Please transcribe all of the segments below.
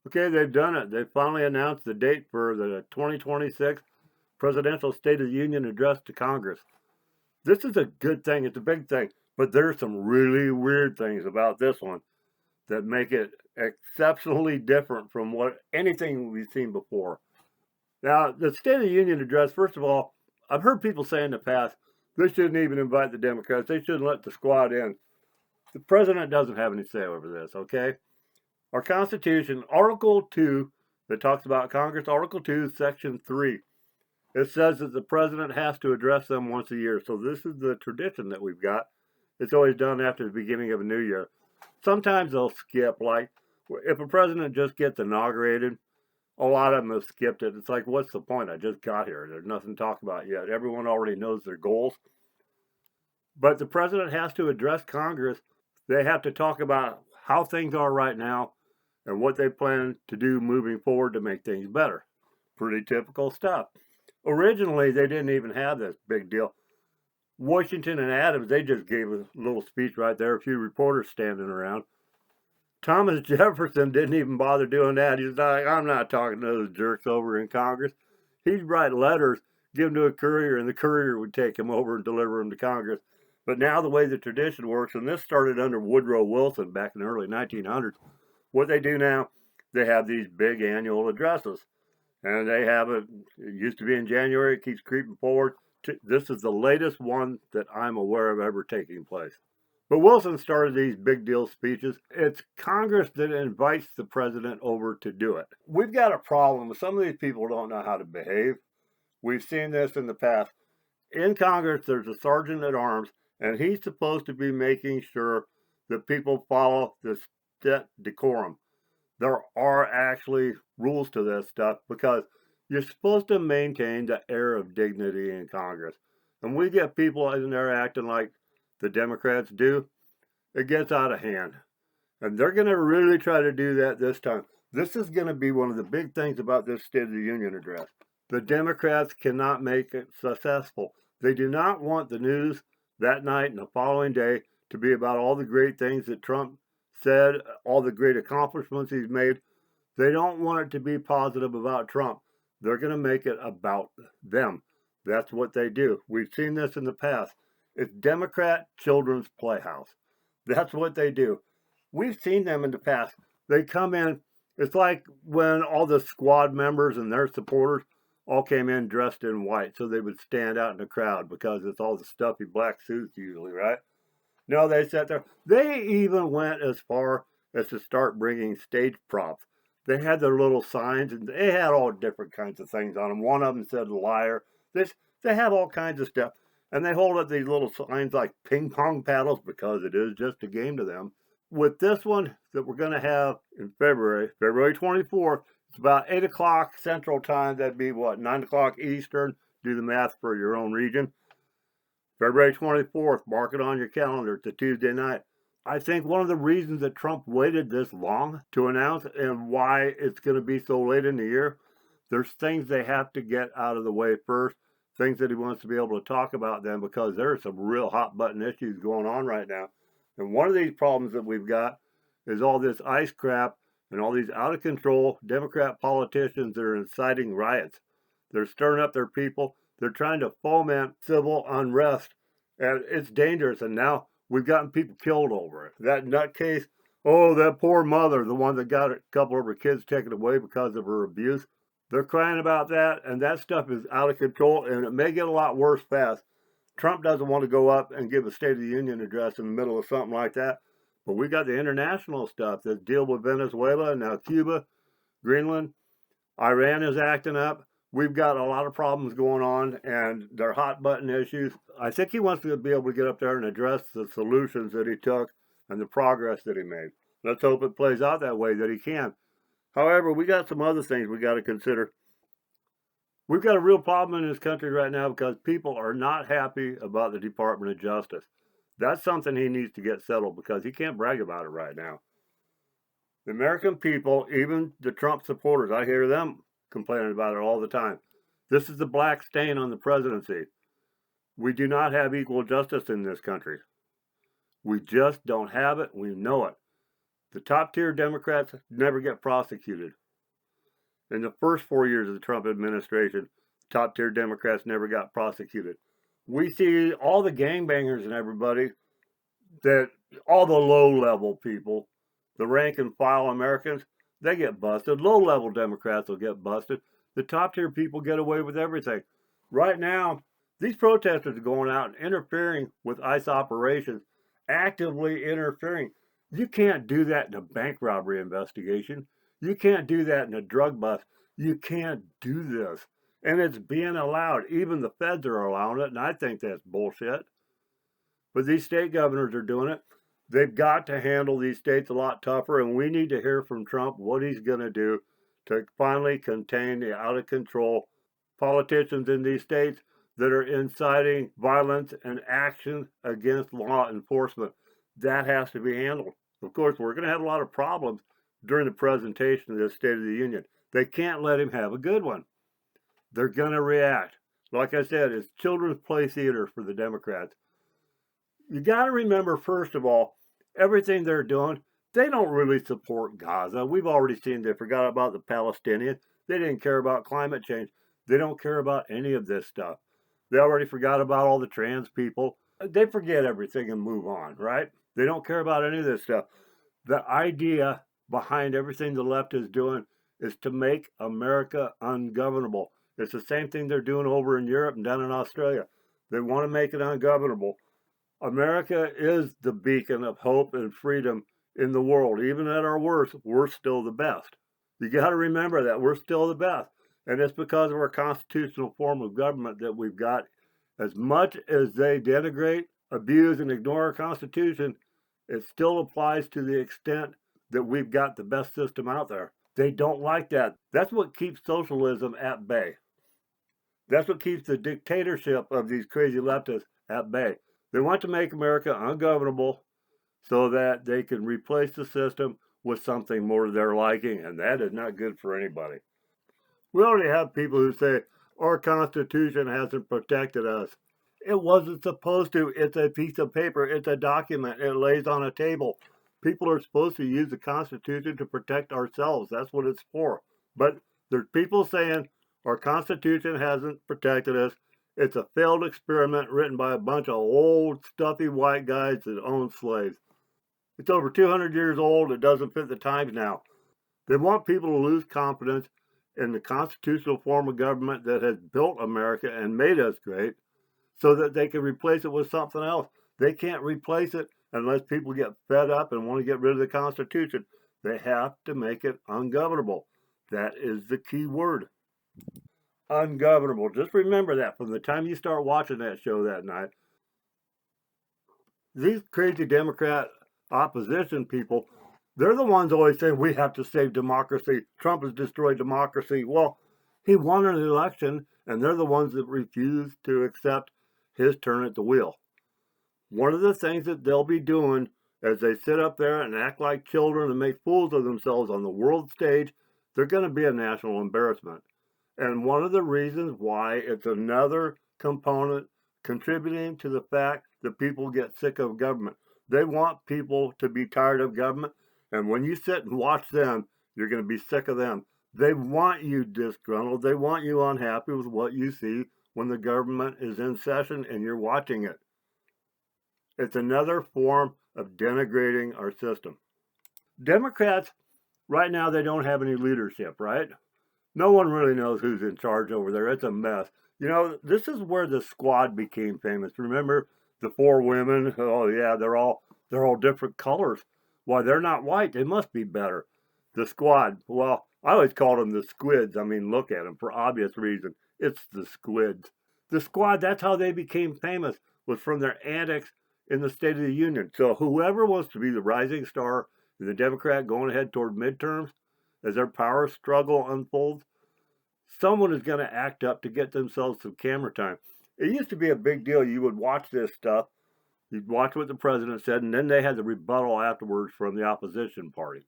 Okay, they've done it. They finally announced the date for the 2026 presidential State of the Union address to Congress. This is a good thing. It's a big thing. But there's some really weird things about this one that make it exceptionally different from what anything we've seen before. Now, the State of the Union address, first of all, I've heard people say in the past, they shouldn't even invite the Democrats. They shouldn't let the squad in. The president doesn't have any say over this, okay? Our Constitution, Article 2, that talks about Congress, Article 2, Section 3, it says that the president has to address them once a year. So this is the tradition that we've got. It's always done after the beginning of a new year. Sometimes they'll skip, like if a president just gets inaugurated, a lot of them have skipped it. It's like, what's the point? I just got here. There's nothing to talk about yet. Everyone already knows their goals. But the president has to address Congress. They have to talk about how things are right now and what they plan to do moving forward to make things better. Pretty typical stuff. Originally, they didn't even have this big deal. Washington and Adams, they just gave a little speech right there, a few reporters standing around. Thomas Jefferson didn't even bother doing that. He's like, I'm not talking to those jerks over in Congress. He'd write letters, give them to a courier, and the courier would take them over and deliver them to Congress. But now the way the tradition works, and this started under Woodrow Wilson back in the early 1900s, what they do now, they have these big annual addresses. And they have it used to be in January, it keeps creeping forward. This is the latest one that I'm aware of ever taking place. But Wilson started these big deal speeches. It's Congress that invites the president over to do it. We've got a problem. Some of these people don't know how to behave. We've seen this in the past. In Congress, there's a sergeant at arms, and he's supposed to be making sure that people follow the decorum. There are actually rules to this stuff because you're supposed to maintain the air of dignity in Congress. And we get people in there acting like the Democrats do, it gets out of hand. And they're going to really try to do that this time. This is going to be one of the big things about this State of the Union address. The Democrats cannot make it successful. They do not want the news that night and the following day to be about all the great things that Trump said, all the great accomplishments he's made. They don't want it to be positive about Trump. They're going to make it about them. That's what they do. We've seen this in the past. It's Democrat Children's Playhouse. That's what they do. We've seen them in the past. They come in, it's like when all the squad members and their supporters all came in dressed in white so they would stand out in the crowd because it's all the stuffy black suits usually, right? No, they sat there. They even went as far as to start bringing stage props. They had their little signs, and they had all different kinds of things on them. One of them said liar. They have all kinds of stuff. And they hold up these little signs like ping pong paddles because it is just a game to them. With this one that we're going to have in February 24th, it's about 8 o'clock Central Time. That'd be what, 9 o'clock Eastern? Do the math for your own region. February 24th, mark it on your calendar. It's a Tuesday night. I think one of the reasons that Trump waited this long to announce and why it's going to be so late in the year, there's things they have to get out of the way first, things that he wants to be able to talk about then because there are some real hot button issues going on right now. And one of these problems that we've got is all this ICE crap and all these out of control Democrat politicians that are inciting riots. They're stirring up their people. They're trying to foment civil unrest, and it's dangerous. And now we've gotten people killed over it. That nutcase, oh, that poor mother, the one that got a couple of her kids taken away because of her abuse. They're crying about that, and that stuff is out of control, and it may get a lot worse fast. Trump doesn't want to go up and give a State of the Union address in the middle of something like that. But we got the international stuff that deal with Venezuela, now Cuba, Greenland. Iran is acting up. We've got a lot of problems going on, and they're hot button issues. I think he wants to be able to get up there and address the solutions that he took and the progress that he made. Let's hope it plays out that way, that he can. However, we got some other things we got to consider. We've got a real problem in this country right now because people are not happy about the Department of Justice. That's something he needs to get settled because he can't brag about it right now. The American people, even the Trump supporters, I hear them complaining about it all the time. This is the black stain on the presidency. We do not have equal justice in this country. We just don't have it. We know it. The top tier Democrats never get prosecuted. In the first 4 years of the Trump administration, top tier Democrats never got prosecuted. We see all the gangbangers and everybody, that all the low level people, the rank and file Americans, they get busted. Low level Democrats will get busted. The top tier people get away with everything. Right now, these protesters are going out and interfering with ICE operations, actively interfering. You can't do that in a bank robbery investigation. You can't do that in a drug bust. You can't do this. And it's being allowed. Even the feds are allowing it, and I think that's bullshit. But these state governors are doing it. They've got to handle these states a lot tougher, and we need to hear from Trump what he's going to do to finally contain the out of control politicians in these states that are inciting violence and action against law enforcement. That has to be handled. Of course, we're going to have a lot of problems during the presentation of this State of the Union. They can't let him have a good one. They're going to react. Like I said, it's children's play theater for the Democrats. You got to remember, first of all, everything they're doing, they don't really support Gaza. We've already seen they forgot about the Palestinians. They didn't care about climate change. They don't care about any of this stuff. They already forgot about all the trans people. They forget everything and move on, right? They don't care about any of this stuff. The idea behind everything the left is doing is to make America ungovernable. It's the same thing they're doing over in Europe and down in Australia. They want to make it ungovernable. America is the beacon of hope and freedom in the world. Even at our worst, we're still the best. You got to remember that we're still the best. And it's because of our constitutional form of government that we've got. As much as they denigrate, abuse, and ignore our Constitution, it still applies to the extent that we've got the best system out there. They don't like that. That's what keeps socialism at bay. That's what keeps the dictatorship of these crazy leftists at bay. They want to make America ungovernable so that they can replace the system with something more to their liking, and that is not good for anybody. We already have people who say our Constitution hasn't protected us. It wasn't supposed to. It's a piece of paper. It's a document. It lays on a table. People are supposed to use the Constitution to protect ourselves. That's what it's for. But there's people saying our Constitution hasn't protected us. It's a failed experiment written by a bunch of old, stuffy white guys that own slaves. It's over 200 years old. It doesn't fit the times now. They want people to lose confidence in the constitutional form of government that has built America and made us great so that they can replace it with something else. They can't replace it unless people get fed up and want to get rid of the Constitution. They have to make it ungovernable. That is the key word. Ungovernable. Just remember that from the time you start watching that show that night. These crazy Democrat opposition people, they're the ones always saying we have to save democracy. Trump has destroyed democracy. Well, he won an election, and they're the ones that refuse to accept his turn at the wheel. One of the things that they'll be doing as they sit up there and act like children and make fools of themselves on the world stage, they're going to be a national embarrassment. And one of the reasons why it's another component contributing to the fact that people get sick of government. They want people to be tired of government. And when you sit and watch them, you're going to be sick of them. They want you disgruntled. They want you unhappy with what you see when the government is in session and you're watching it. It's another form of denigrating our system. Democrats, right now, they don't have any leadership, right? No one really knows who's in charge over there. It's a mess. You know, this is where the squad became famous. Remember the four women? Oh yeah, they're all different colors. Why, they're not white. They must be better. The squad. Well, I always called them the squids. I mean, look at them for obvious reason. It's the squids. The squad, that's how they became famous, was from their antics in the State of the Union. So whoever wants to be the rising star in the Democrat going ahead toward midterms, as their power struggle unfolds, someone is going to act up to get themselves some camera time. It used to be a big deal. You would watch this stuff, you'd watch what the president said, and then they had the rebuttal afterwards from the opposition party.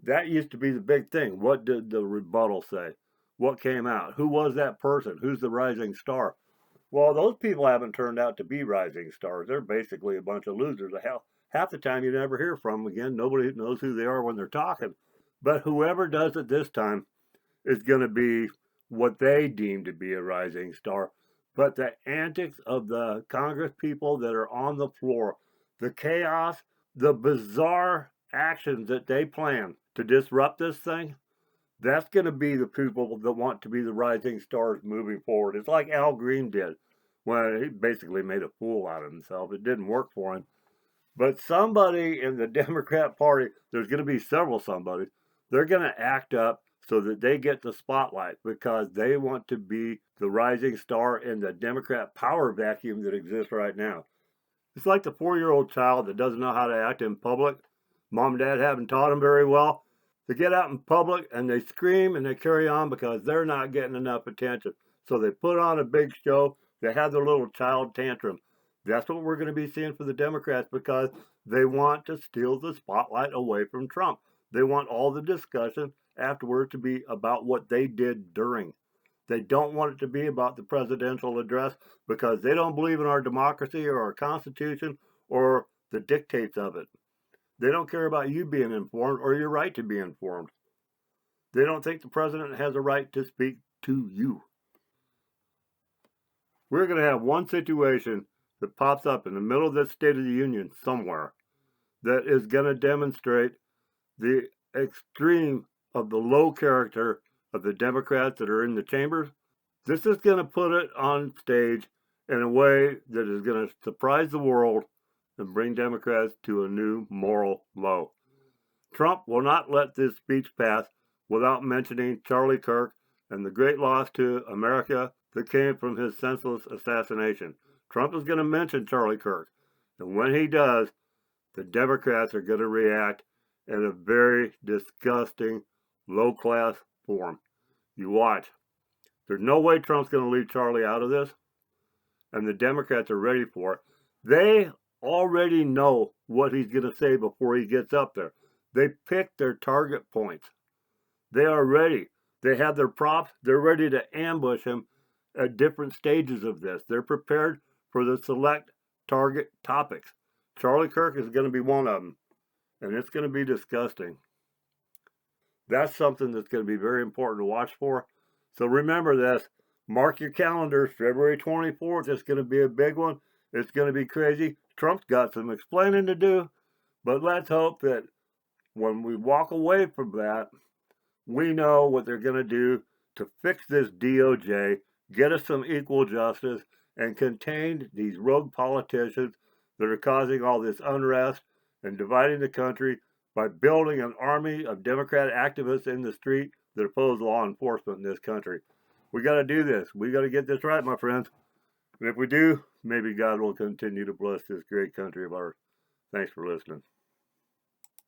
That used to be the big thing. What did the rebuttal say? What came out? Who was that person? Who's the rising star? Well, those people haven't turned out to be rising stars. They're basically a bunch of losers. half the time you never hear from them again. Nobody knows who they are when they're talking. But whoever does it this time is going to be what they deem to be a rising star. But the antics of the Congress people that are on the floor, the chaos, the bizarre actions that they plan to disrupt this thing, that's going to be the people that want to be the rising stars moving forward. It's like Al Green did when he basically made a fool out of himself. It didn't work for him. But somebody in the Democrat Party, there's going to be several somebodies, they're going to act up so that they get the spotlight because they want to be the rising star in the Democrat power vacuum that exists right now. It's like the 4-year-old child that doesn't know how to act in public. Mom and dad haven't taught them very well. They get out in public and they scream and they carry on because they're not getting enough attention. So they put on a big show. They have their little child tantrum. That's what we're going to be seeing for the Democrats because they want to steal the spotlight away from Trump. They want all the discussion afterward to be about what they did during. They don't want it to be about the presidential address because they don't believe in our democracy or our Constitution or the dictates of it. They don't care about you being informed or your right to be informed. They don't think the president has a right to speak to you. We're going to have one situation that pops up in the middle of this State of the Union somewhere that is going to demonstrate the extreme of the low character of the Democrats that are in the chambers. This is going to put it on stage in a way that is going to surprise the world and bring Democrats to a new moral low. Trump will not let this speech pass without mentioning Charlie Kirk and the great loss to America that came from his senseless assassination. Trump is going to mention Charlie Kirk. And when he does, the Democrats are going to react in a very disgusting, low-class form. You watch. There's no way Trump's going to leave Charlie out of this. And the Democrats are ready for it. They already know what he's going to say before he gets up there. They picked their target points. They are ready. They have their props. They're ready to ambush him at different stages of this. They're prepared for the select target topics. Charlie Kirk is going to be one of them. And it's going to be disgusting. That's something that's going to be very important to watch for. So remember this. Mark your calendars. February 24th. It's going to be a big one. It's going to be crazy. Trump's got some explaining to do. But let's hope that when we walk away from that, we know what they're going to do to fix this DOJ, get us some equal justice, and contain these rogue politicians that are causing all this unrest and dividing the country by building an army of Democrat activists in the street that oppose law enforcement in this country. We got to do this. We got to get this right, my friends. And if we do, maybe God will continue to bless this great country of ours. Thanks for listening.